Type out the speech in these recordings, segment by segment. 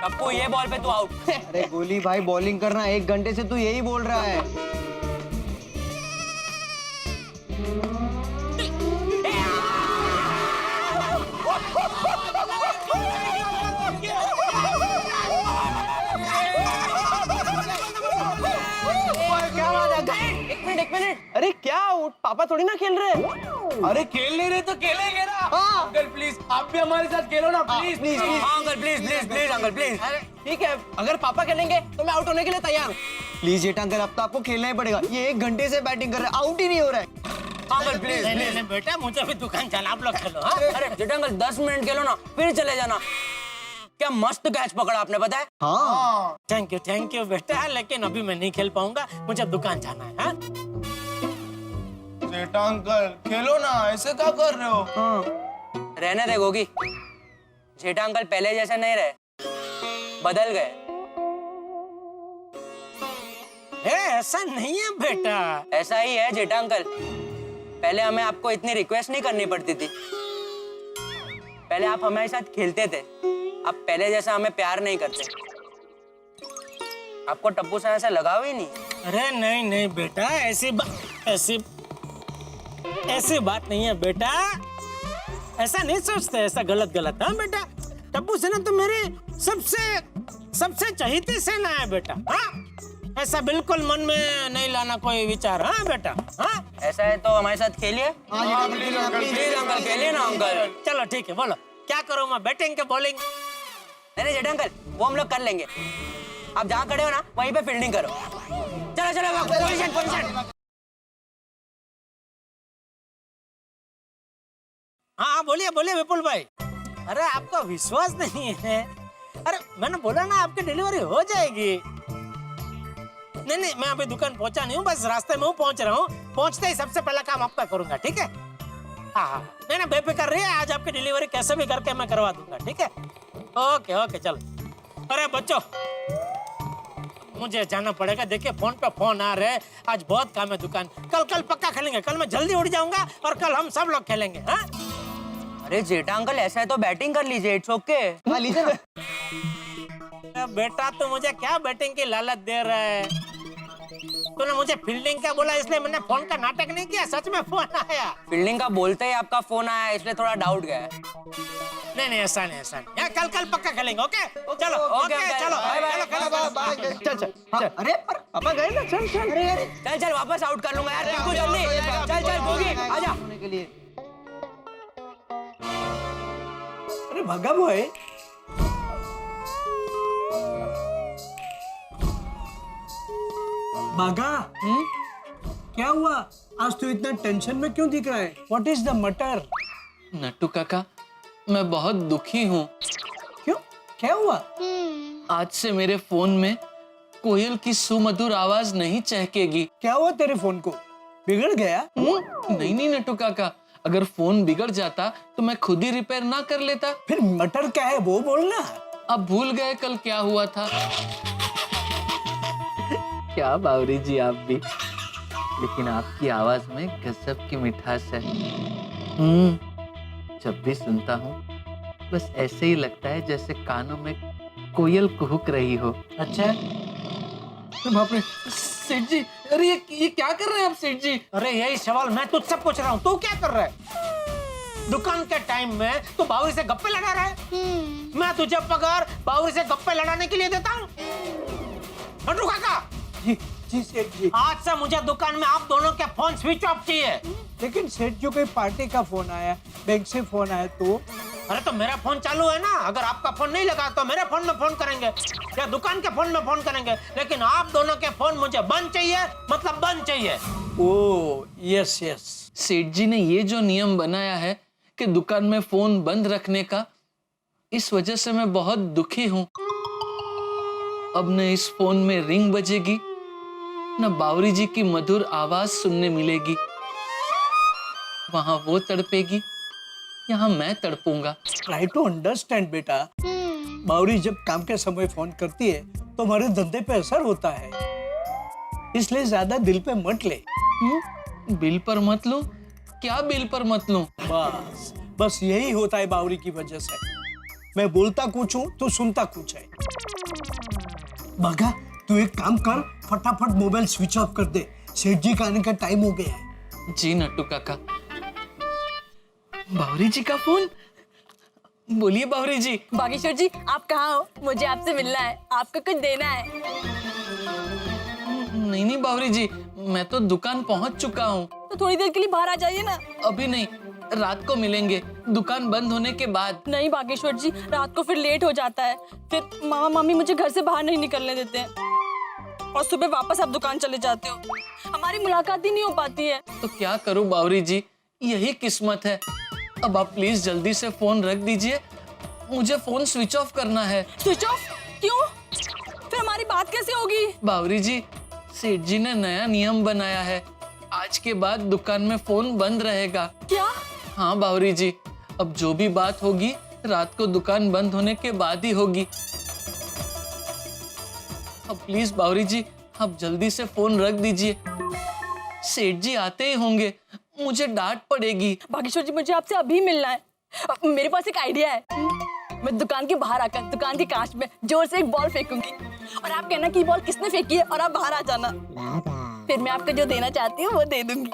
पप्पू ये बॉल पे तू आउट। अरे गोली भाई बॉलिंग करना, 1 घंटे से तू यही बोल रहा है। क्या बात है? एक मिनट, अरे क्या पापा थोड़ी ना खेल रहे हैं। अरे खेल नहीं रहे तो खेलेंगे ना। हाँ। अंकल प्लीज आप भी हमारे साथ खेलो ना, please please uncle please please please uncle please. अरे ठीक है, अगर पापा खेलेंगे तो मैं आउट होने के लिए तैयार हूँ। प्लीज जेठा अंकल, अब तो आपको खेलना ही पड़ेगा। ये 1 घंटे से बैटिंग कर रहे हैं, आउट ही नहीं हो रहा है। अंकल प्लीज नहीं बेटा, मुझे भी दुकान चला, आप लोग खेलो। हाँ? अरे जेठा अंकल 10 मिनट खेलो ना, फिर चले जाना। क्या मस्त कैच पकड़ा आपने, पता है? हाँ थैंक यू बेटा, लेकिन अभी मैं नहीं खेल पाऊंगा, मुझे दुकान जाना है। हाँ? जेठा अंकल खेलो ना, ऐसे क्या कर रहे हो? रहने दे गोगी, जेठा अंकल पहले जैसे नहीं रहे, बदल गए। ऐसा नहीं है बेटा। ऐसा ही है जेठा अंकल। पहले हमें आपको इतनी रिक्वेस्ट नहीं करनी पड़ती थी, पहले आप हमारे साथ खेलते थे। अब पहले जैसा हमें प्यार नहीं करते। आपको टप्पू से ऐसा लगाव ही नहीं। अरे नहीं बेटा, ऐसी बात नहीं है बेटा। ऐसा नहीं सोचते, ऐसा गलत। हाँ बेटा, टप्पू सेना तो मेरी सबसे चहेती सेना है बेटा। हाँ? ऐसा बिल्कुल मन में नहीं लाना कोई विचार। हाँ बेटा। हाँ? ऐसा है तो हमारे साथ खेलिए। प्लीज अंकल खेलिए ना अंकल। चलो ठीक है, बोलो क्या करूँ मैं, बैटिंग के बॉलिंग? नहीं जेठा अंकल, वो हम लोग कर लेंगे। आप जहाँ खड़े हो ना, वहीं पे फील्डिंग करो। चलो पोजीशन। हाँ बोलिए विपुल भाई। अरे आपका विश्वास नहीं है? अरे मैंने बोला ना आपकी डिलीवरी हो जाएगी। नहीं मैं अभी दुकान पहुंचा नहीं हूँ, बस रास्ते में हूँ, पहुंच रहा हूँ। पहुंचते ही सबसे पहला काम आपका करूंगा, ठीक है? हाँ नहीं बेफिक्र रहिए, आज आपकी डिलीवरी कैसे भी करके मैं करवा दूंगा, ठीक है? ओके चलो। अरे बच्चों, मुझे जाना पड़ेगा। देखिए फोन पे फोन आ रहे हैं, आज बहुत काम है दुकान। कल पक्का खेलेंगे, कल मैं जल्दी उठ जाऊंगा और कल हम सब लोग खेलेंगे। हाँ? अरे जेठा अंकल ऐसा है तो बैटिंग कर लीजिए, इट्स ओके। लीजिए ना। बेटा तो मुझे क्या बैटिंग की लालच दे रहा है? तूने मुझे फील्डिंग का बोला इसलिए मैंने फोन का नाटक नहीं किया, सच में फोन आया। फील्डिंग का बोलते ही आपका फोन आया, इसलिए थोड़ा डाउट गया। नहीं ऐसा नहीं। कल पक्का खेलेंगे। ओके चलो। चल। अरे पर पापा गए ना, चल। चल वापस आउट कर लूंगा यार, बिल्कुल जल्दी। चल गोगी आजा। अरे भागा बॉय। भागा। क्या हुआ? आज तो इतना टेंशन में क्यों दिख रहा है? What is the matter? Nattu काका, मैं बहुत दुखी हूँ। क्यों? क्या हुआ? आज से मेरे फोन में कोयल की सुमधुर आवाज नहीं चहकेगी। क्या हुआ तेरे फोन को? बिगड़ गया? नहीं नट्टू काका, अगर फोन बिगड़ जाता तो मैं खुद ही रिपेयर ना कर लेता। फिर मटर क्या है वो बोलना। अब भूल गए कल क्या हुआ था। क्या बावरी जी आप भी, लेकिन आपकी आवाज में गजब की मिठास है। जब भी सुनता हूँ बस ऐसे ही लगता है जैसे कानों में कोयल कुहुक रही हो। अच्छा बाप रे सेठ जी, अरे ये क्या कर रहे हैं आप सेठ जी? अरे यही सवाल मैं तुझसे पूछ रहा हूँ, तू क्या कर रहा है? दुकान के टाइम में तू बावरी से गप्पे लड़ा रहा है। मैं तुझे पगार बावरी से गप्पे लड़ाने के लिए देता हूँ? नट्टू काका, जी सेठ जी। आज से मुझे दुकान में आप दोनों के फोन स्विच ऑफ चाहिए। लेकिन सेठ जी कोई पार्टी का फोन आया, बैंक से फोन आया तो? अरे तो मेरा फोन चालू है ना, अगर आपका फोन नहीं लगा तो मेरे फोन में फोन करेंगे या दुकान के फोन में फोन करेंगे, लेकिन आप दोनों के फोन मुझे बंद चाहिए, मतलब बंद चाहिए। ओ यस। सेठ जी ने ये जो नियम बनाया है कि दुकान में फोन बंद रखने का, इस वजह से मैं बहुत दुखी हूँ। अब न इस फोन में रिंग बजेगी, न बावरी जी की मधुर आवाज सुनने मिलेगी। वहां वो तड़पेगी, यहाँ मैं तड़पूंगा। ट्राई टू अंडरस्टैंड बेटा। बावरी जब काम के समय फोन करती है तो हमारे धंधे पे असर होता है, इसलिए ज्यादा दिल पे मत ले। बिल पर मत लूं? क्या बिल पर मत लूं? बस यही होता है बावरी की वजह से। मैं बोलता कुछ हूँ तो सुनता कुछ है। बगा तू एक काम कर, फटाफट मोबाइल स्विच ऑफ कर दे, सेठ जी का आने का टाइम हो गया है। जी नट्टू काका। बावरी जी का फोन। बोलिए बावरी जी। बागेश्वर जी आप कहाँ हो? मुझे आपसे मिलना है, आपको कुछ देना है। नहीं नहीं बावरी जी, मैं तो दुकान पहुंच चुका हूँ। तो थोड़ी देर के लिए बाहर आ जाइए ना। अभी नहीं, रात को मिलेंगे, दुकान बंद होने के बाद। नहीं बागेश्वर जी, रात को फिर लेट हो जाता है, फिर मामा मामी मुझे घर से बाहर नहीं निकलने देते हैं और सुबह वापस आप दुकान चले जाते हो, हमारी मुलाकात ही नहीं हो पाती है। तो क्या करूँ बावरी जी, यही किस्मत है। अब आप प्लीज जल्दी से फोन रख दीजिए, मुझे फोन स्विच ऑफ करना है। Switch off? क्यों? फिर हमारी बात कैसे होगी? बावरी जी, सेठ जी ने नया नियम बनाया है, आज के बाद दुकान में फोन बंद रहेगा। क्या? हाँ बावरी जी, अब जो भी बात होगी रात को दुकान बंद होने के बाद ही होगी। अब प्लीज बावरी जी, आप जल्दी से फोन रख दीजिए, सेठ जी आते ही होंगे, मुझे डांट पड़ेगी। बागेश्वर जी मुझे आपसे अभी मिलना है। मेरे पास एक आइडिया है। मैं दुकान के बाहर आकर दुकान के कांच में जोर से एक बॉल फेंकूंगी और आप कहना कि बॉल किसने फेंकी है और आप बाहर आ जाना। फिर मैं आपको जो देना चाहती हूँ वो दे दूंगी।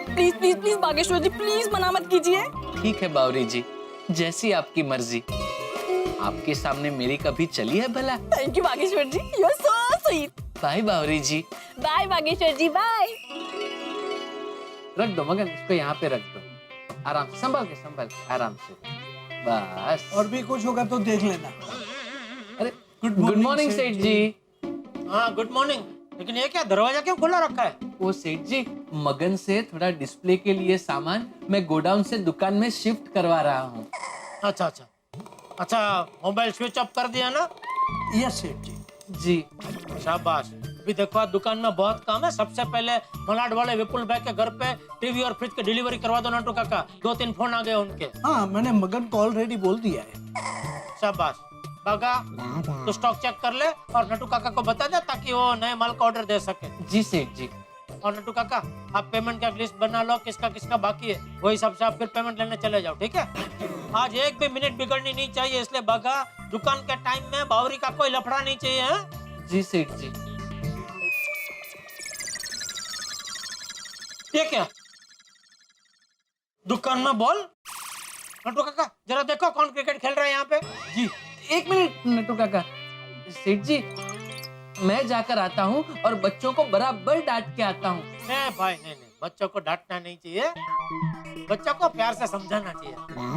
Please please please Bageshwar ji, please मना मत कीजिए। ठीक है बावरी जी, जैसी आपकी मर्जी। आपके सामने मेरी कभी चली है भला? Thank you Bageshwar ji, you are so sweet. Bye Bawri ji. Bye Bageshwar ji, bye. रख दो मगन, इसको यहाँ पे रख दो, आराम से संभाल के आराम से, बस। और भी कुछ होगा तो देख लेना। अरे गुड मॉर्निंग सेठ जी। हाँ गुड मॉर्निंग। लेकिन ये क्या दरवाजा क्यों खुला रखा है? वो सेठ जी, मगन से थोड़ा डिस्प्ले के लिए सामान मैं गोडाउन से दुकान में शिफ्ट करवा रहा हूँ। अच्छा अच्छा अच्छा, मोबाइल स्विच ऑफ कर दिया ना? यस सेठ जी। जी शाबाश। अभी देखो आज दुकान में बहुत काम है, सबसे पहले मलाड वाले विपुल भाई के घर पे टीवी और फ्रिज की डिलीवरी करवा दो नटू काका। 2-3 फोन आ गए उनके। हाँ मैंने मगन को ऑलरेडी बोल दिया है। शाबाश। बागा तो स्टॉक चेक कर ले और नटू काका को बता दे ताकि वो नए माल का ऑर्डर दे सके। जी सेठ जी। और नटू काका आप पेमेंट का लिस्ट बना लो, किसका किसका बाकी है, वही हिसाब से आप फिर पेमेंट लेने चले जाओ, ठीक है? आज एक भी मिनट बिगड़नी नहीं चाहिए, इसलिए बागा दुकान के टाइम में बावरी का कोई लफड़ा नहीं चाहिए। है जी सेठ जी। ये क्या दुकान में बॉल? नटू काका जरा देखो कौन क्रिकेट खेल रहा है यहाँ पे। जी एक मिनट नट्टू काका। सेठ जी, मैं जाकर आता हूँ और बच्चों को बराबर डांट के आता हूँ। भाई नहीं नहीं, बच्चों को डांटना नहीं चाहिए, बच्चों को प्यार से समझाना चाहिए।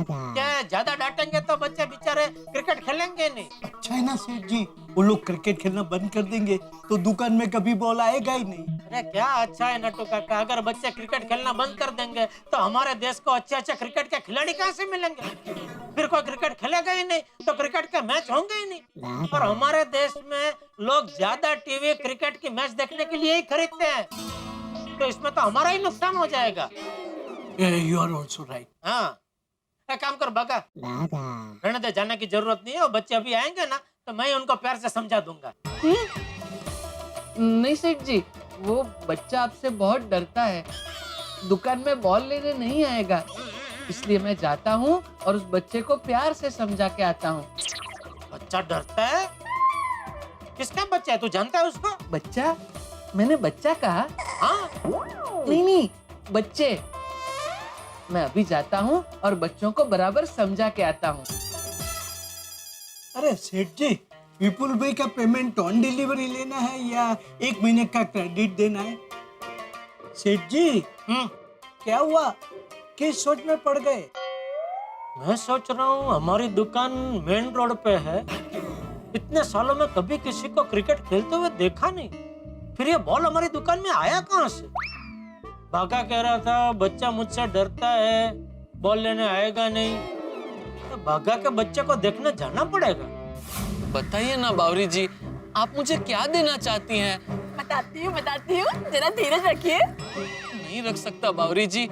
क्या ज्यादा डांटेंगे तो बच्चे बेचारे क्रिकेट खेलेंगे नहीं। अच्छा है ना सेठ जी, वो लोग क्रिकेट खेलना बंद कर देंगे तो दुकान में कभी बॉल आएगा ही नहीं। अरे क्या अच्छा है नट्टू काका, अगर बच्चे क्रिकेट खेलना बंद कर देंगे तो हमारे देश को अच्छे अच्छे क्रिकेट के खिलाड़ी कहाँ से मिलेंगे? फिर कोई क्रिकेट खेलेगा ही नहीं तो क्रिकेट के मैच होंगे ही नहीं। और हमारे देश में लोग ज्यादा टीवी क्रिकेट की मैच देखने के लिए ही खरीदते हैं, तो इसमें तो हमारा ही नुकसान हो जाएगा। You are also right. हाँ एक काम कर बागा, रहने दे, जाने की जरूरत नहीं है। वो बच्चे अभी आएंगे ना तो मैं उनको प्यार से समझा दूंगा। नहीं सेठ जी, वो बच्चा आपसे बहुत डरता है, दुकान में बॉल लेने नहीं आएगा, इसलिए मैं जाता हूँ और उस बच्चे को प्यार से समझा के आता हूँ। बच्चा डरता है? किसका बच्चा है, तू जानता है उसको? बच्चा? मैंने बच्चा कहा? हाँ नहीं, बच्चे। मैं अभी जाता हूँ और बच्चों को बराबर समझा के आता हूँ। अरे सेठ जी, विपुल भाई का पेमेंट ऑन डिलीवरी लेना है या 1 महीने का क्रेडिट देना है? सेठ जी क्या हुआ, किस सोच में पड़ गए? मैं सोच रहा हूँ हमारी दुकान मेन रोड पे है, इतने सालों में कभी किसी को क्रिकेट खेलते हुए देखा नहीं, फिर ये बॉल हमारी दुकान में आया कहाँ से? बागा कह रहा था बच्चा मुझसे डरता है, बॉल लेने आएगा नहीं, तो बागा के बच्चे को देखने जाना पड़ेगा। बताइए ना बावरी जी, आप मुझे क्या देना चाहती हैं? बताती हूँ, जरा धीरज रखिए। नहीं रख सकता बावरी जी,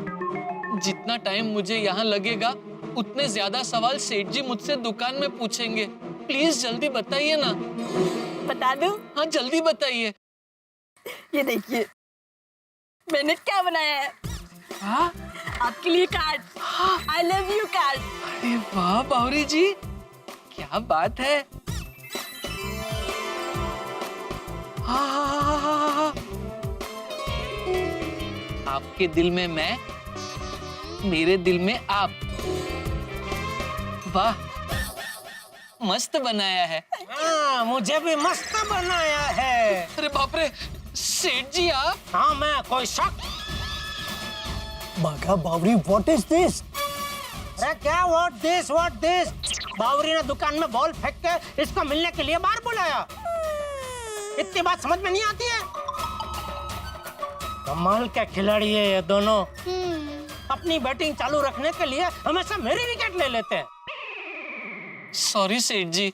जितना टाइम मुझे यहाँ लगेगा उतने ज्यादा सवाल सेठ जी मुझसे दुकान में पूछेंगे। प्लीज जल्दी बताइए ना। बता दूं? हाँ जल्दी बताइए। ये देखिए मैंने क्या बनाया है। हाँ? आपके लिए card, I love you card. अरे वाह बावरी जी, क्या बात है। हाँ। आपके दिल में मैं, मेरे दिल में आप। वाह, मस्त बनाया है। हाँ, मुझे भी मस्त बनाया है। अरे बाप रे, सेठ जी आप? हाँ, मैं कोई शक? बाघा बावरी, व्हाट इज दिस? अरे क्या व्हाट दिस? बावरी ने दुकान में बॉल फेंक के इसको मिलने के लिए बाहर बुलाया। इतनी बात समझ में नहीं आती है। कमाल के खिलाड़ी है ये दोनों। अपनी बैटिंग चालू रखने के लिए हमेशा मेरी विकेट ले लेते हैं। सॉरी सेठ जी।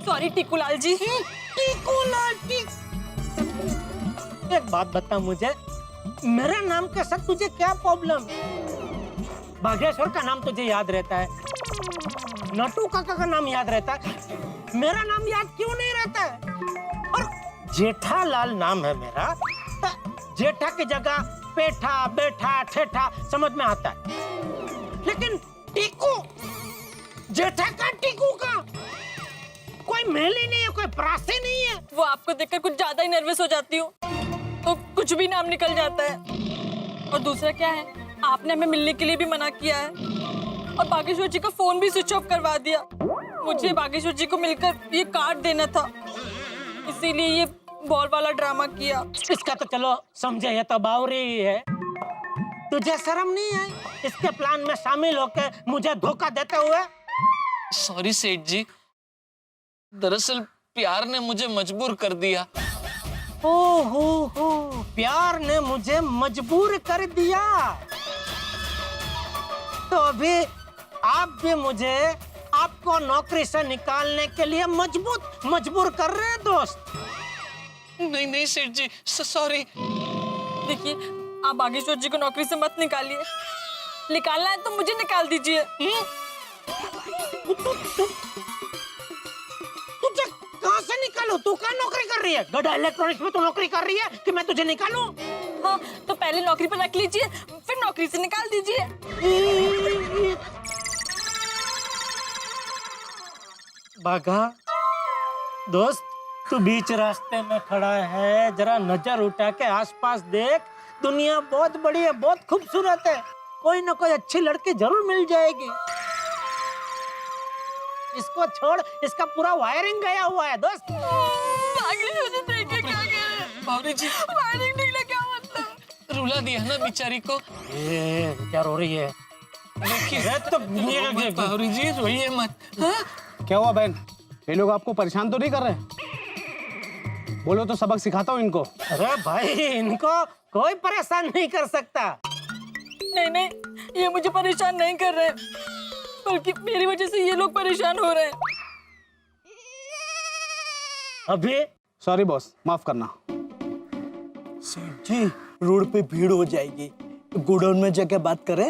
सॉरी टीकूलाल जी। एक बात बता मुझे, मेरे नाम के साथ तुझे क्या प्रॉब्लम? बागेश्वर का नाम तुझे याद रहता है, नटू काका का नाम याद रहता है, मेरा नाम याद क्यों नहीं रहता है? और जेठालाल नाम है मेरा, तो जेठा की जगह पेठा, बेठा, ठेठा समझ में आता है। लेकिन टीकू, जेठा का टीकू का कोई मेल ही नहीं है, कोई प्रास ही नहीं है। वो आपको देखकर कुछ ज्यादा ही नर्वस हो जाती हूँ, तो कुछ भी नाम निकल जाता है। और दूसरा क्या है, आपने हमें मिलने के लिए भी मना किया है और बागेश्वर जी का फोन भी स्विच ऑफ करवा दिया। मुझे बागेश्वर जी को मिलकर ये कार्ड देना था, इसीलिए ये बॉल वाला ड्रामा किया। इसका तो चलो समझे, ये तो बावरी ही है। तुझे शर्म नहीं है इसके प्लान में शामिल होकर मुझे धोखा देते हुए? सॉरी सेठ जी, दरअसल प्यार ने मुझे मजबूर कर दिया। हो, प्यार ने मुझे मजबूर कर दिया। तो अभी आप भी मुझे आपको नौकरी से निकालने के लिए मजबूर कर रहे हैं दोस्त। नहीं सेठ जी, सॉरी। देखिए, आप बागेश्वर जी को नौकरी से मत निकालिए। निकालना है तो मुझे निकाल दीजिए। तुझे कहाँ से निकालूं? तू कहाँ नौकरी कर रही है? गड्ढा इलेक्ट्रॉनिक्स में तू नौकरी कर रही है कि मैं तुझे निकालूं? हाँ, तो पहले नौकरी पर रख लीजिए, फिर नौकरी से निकाल दीजिए। बाघा दोस्त, तू बीच रास्ते में खड़ा है, जरा नजर उठा के आसपास देख। दुनिया बहुत बड़ी है, बहुत खूबसूरत है, कोई ना कोई अच्छी लड़की जरूर मिल जाएगी। इसको छोड़, इसका पूरा वायरिंग गया हुआ है दोस्त। बागेश्वर जी देखिए क्या कह रहे हैं। बावरी जी, वायरिंग निकला क्या मतलब? रुला दिया ना बेचारी को। ये क्या रो रही है? देखिए तो बावरी जी, रोइए मत। हाँ? क्या हुआ बहन, ये लोग आपको परेशान तो नहीं कर रहे? बोलो तो सबक सिखाता हूँ इनको। अरे भाई, इनको कोई परेशान नहीं कर सकता। नहीं, ये मुझे परेशान नहीं कर रहे, बल्कि मेरी वजह से ये लोग परेशान हो रहे हैं। अभी सॉरी बॉस, माफ करना। सेठ जी, रोड पे भीड़ हो जाएगी, गोडाउन में जाके बात करें।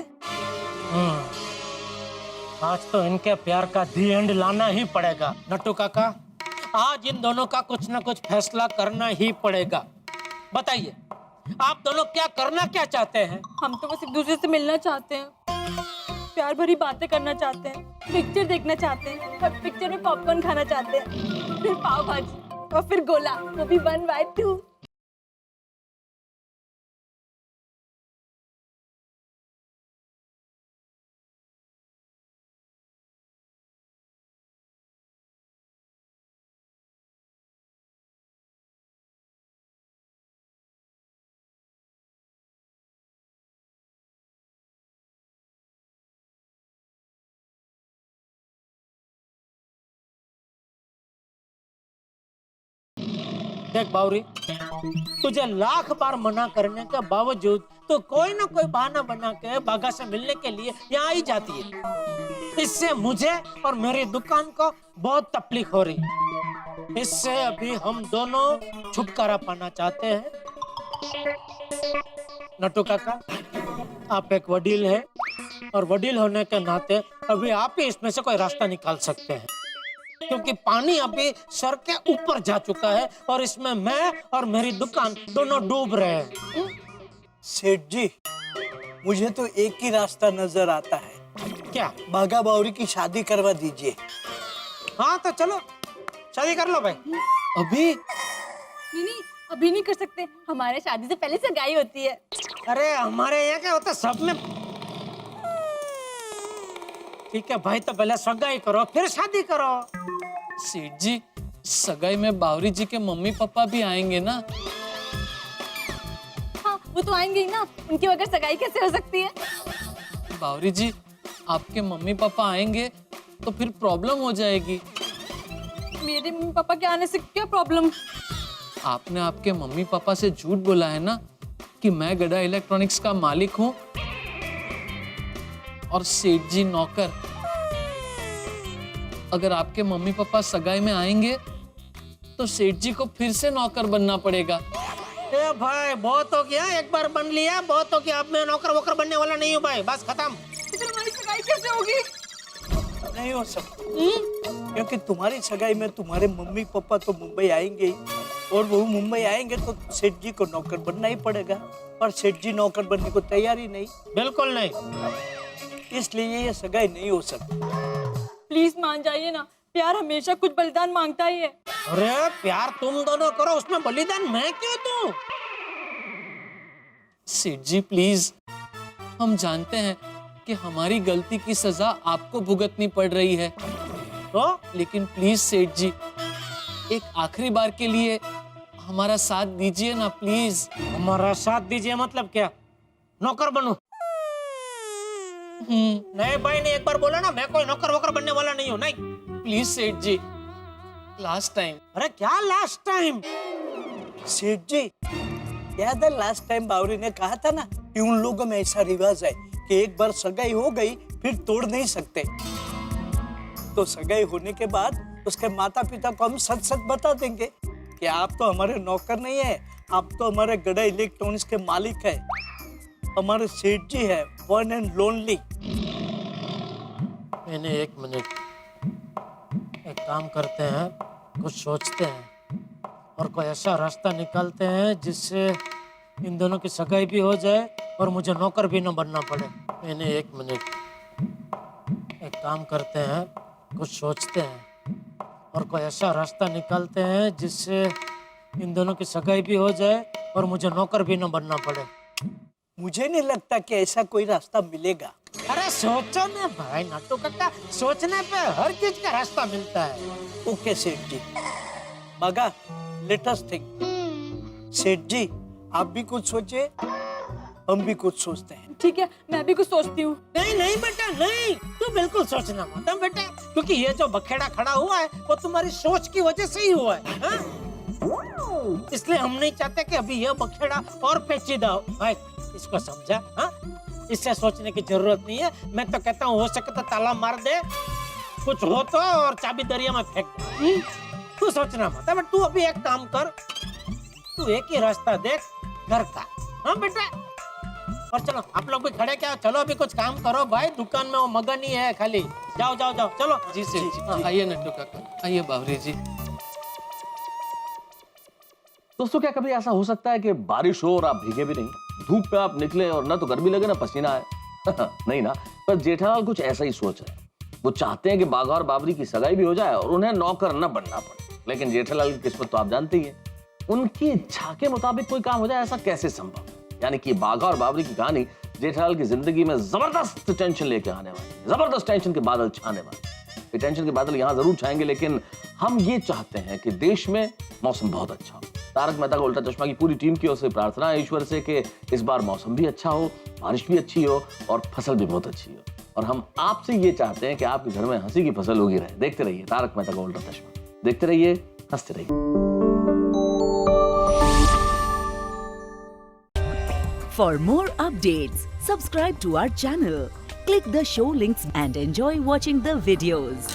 आज तो इनके प्यार का दी एंड लाना ही पड़ेगा। नट्टू काका, आज इन दोनों का कुछ ना कुछ फैसला करना ही पड़ेगा। बताइए, आप दोनों क्या चाहते हैं? हम तो बस एक दूसरे से मिलना चाहते हैं, प्यार भरी बातें करना चाहते हैं, पिक्चर देखना चाहते हैं, और पिक्चर में पॉपकॉर्न खाना चाहते हैं, फिर पाव भाजी और फिर गोला, वो भी 1/2। देख बावरी, तुझे लाख बार मना करने के बावजूद तो कोई ना कोई बहाना बना के बाघा से मिलने के लिए यहाँ आई जाती है। इससे मुझे और मेरी दुकान को बहुत तकलीफ हो रही है। इससे अभी हम दोनों छुटकारा पाना चाहते हैं। नट्टू काका, आप एक वडील है और वडील होने के नाते अभी आप ही इसमें से कोई रास्ता निकाल सकते हैं, क्योंकि पानी अभी सर के ऊपर जा चुका है और इसमें मैं और मेरी दुकान दोनों डूब रहे हैं। सेठ जी, मुझे तो एक ही रास्ता नजर आता है। क्या? बाघा बावरी की शादी करवा दीजिए। हाँ तो चलो शादी कर लो भाई। अभी नहीं, अभी नहीं कर सकते, हमारे शादी से पहले सगाई होती है। अरे हमारे यहाँ क्या होता है सब में। ठीक है भाई, तो पहले सगाई करो फिर शादी करो। सेठ जी, सगाई में बावरी जी के मम्मी पापा भी आएंगे ना? हाँ, वो तो आएंगे ही ना, उनकी बगैर सगाई कैसे हो सकती है? बावरी जी, आपके मम्मी पापा आएंगे तो फिर प्रॉब्लम हो जाएगी। मेरे मम्मी पापा के आने से क्या प्रॉब्लम? आपने आपके मम्मी पापा से झूठ बोला है ना कि मैं गड़ा इलेक्ट्रॉनिक्स का मालिक हूँ और सेठ जी नौकर। अगर आपके मम्मी पापा सगाई में आएंगे तो सेठ जी को फिर से नौकर बनना पड़ेगा। ए भाई बहुत हो गया, एक बार बन लिया बहुत हो गया, अब मैं नौकर वोकर बनने वाला नहीं हूँ भाई, बस खत्म। तो फिर हमारी सगाई कैसे होगी? नहीं हो सकता, क्योंकि तुम्हारी सगाई में तुम्हारे मम्मी पापा तो मुंबई आएंगे ही, और वो मुंबई आएंगे तो सेठ जी को नौकर बनना ही पड़ेगा, और सेठ जी नौकर बनने को तैयार ही नहीं। बिल्कुल नहीं, इसलिए ये सगाई नहीं हो सकती। प्लीज मान जाइए ना, प्यार हमेशा कुछ बलिदान मांगता ही है। अरे प्यार तुम दोनों करो, उसमें बलिदान मैं क्यों दूं? सेठ जी प्लीज, हम जानते हैं कि हमारी गलती की सजा आपको भुगतनी पड़ रही है, तो लेकिन प्लीज सेठ जी, एक आखिरी बार के लिए हमारा साथ दीजिए ना प्लीज। हमारा साथ दीजिए मतलब क्या? नौकर बनूं? नहीं भाई नहीं, एक बार बोला ना, मैं कोई नौकर वोकर बनने वाला नहीं हूँ, नहीं। प्लीज सेठ जी, लास्ट टाइम। अरे क्या लास्ट टाइम? सेठ जी, याद है लास्ट टाइम बावरी ने कहा था ना कि उन लोगों में ऐसा रिवाज है कि एक बार सगाई हो गई फिर तोड़ नहीं सकते। तो सगाई होने के बाद उसके माता पिता को हम सच सच बता देंगे कि आप तो हमारे नौकर नहीं है, आप तो हमारे गड़ा इलेक्ट्रॉनिक्स के मालिक है, हमारे सेठ जी है, वन एंड लोनली। मैंने एक मिनट, एक काम करते हैं, कुछ सोचते हैं और कोई ऐसा रास्ता निकालते हैं जिससे इन दोनों की सगाई भी हो जाए और मुझे नौकर भी न बनना पड़े। मैंने एक मिनट, एक काम करते हैं, कुछ सोचते हैं और कोई ऐसा रास्ता निकालते हैं जिससे इन दोनों की सगाई भी हो जाए और मुझे नौकर भी न बनना पड़े। मुझे नहीं लगता कि ऐसा कोई रास्ता मिलेगा। अरे सोचो ना भाई नट्टू काका, सोचने पे हर चीज का रास्ता मिलता है। ओके सेठ जी, मगा लेट अस थिंक। सेठ जी, आप भी कुछ सोचे, हम भी कुछ सोचते हैं। ठीक है, मैं भी कुछ सोचती हूँ। नहीं नहीं बेटा नहीं, तू बिल्कुल सोचना मत बेटा, क्योंकि ये जो बखेड़ा खड़ा हुआ है वो तुम्हारी सोच की वजह से ही हुआ है, हाँ? इसलिए हम नहीं चाहते कि अभी ये बखेड़ा और पेचीदा हो। भाई इसको समझा, हाँ? इससे सोचने की जरूरत नहीं है। मैं तो कहता हूँ हो सके तो ताला मार दे, कुछ हो तो, और चाबी दरिया में फेंक दे। तू सोचना मत, बट तू अभी एक काम कर, तू एक ही रास्ता देख घर का, हाँ बेटा? और चलो आप लोग भी खड़े क्या, चलो अभी कुछ काम करो भाई, दुकान में वो मगन ही है खाली। जाओ जाओ जाओ, चलो। जी सेठ जी, आइए नट्टू काका, आइए बावरी जी। दोस्तों, क्या कभी ऐसा हो सकता है कि बारिश हो और आप भीगे भी नहीं, धूप पे आप निकले और ना तो गर्मी लगे ना पसीना आए? नहीं ना, पर जेठालाल कुछ ऐसा ही सोच रहे हैं। वो चाहते हैं कि बाघा और बाबरी की सगाई भी हो जाए और उन्हें नौकर न बनना पड़े, लेकिन जेठालाल की किस्मत तो आप जानते ही हैं। उनकी इच्छा के मुताबिक कोई काम हो जाए, ऐसा कैसे संभव है? यानी कि बाघा और बाबरी की कहानी जेठालाल की जिंदगी में जबरदस्त टेंशन लेके आने वाली है, जबरदस्त टेंशन के बादल छाने वाले। ये टेंशन के बादल यहाँ जरूर छाएंगे, लेकिन हम ये चाहते हैं कि देश में मौसम बहुत अच्छा हो। तारक मेहता का उल्टा चश्मा की पूरी टीम की ओर से प्रार्थना है ईश्वर से कि इस बार मौसम भी अच्छा हो, बारिश भी अच्छी हो और फसल भी बहुत अच्छी हो। और हम आपसे ये चाहते हैं कि आपके घर में हंसी की फसल उगी रहे। देखते रहिए तारक मेहता का उल्टा चश्मा, देखते रहिए, हंसते रहिए। For more updates, subscribe to our channel, click the show links and enjoy watching the videos.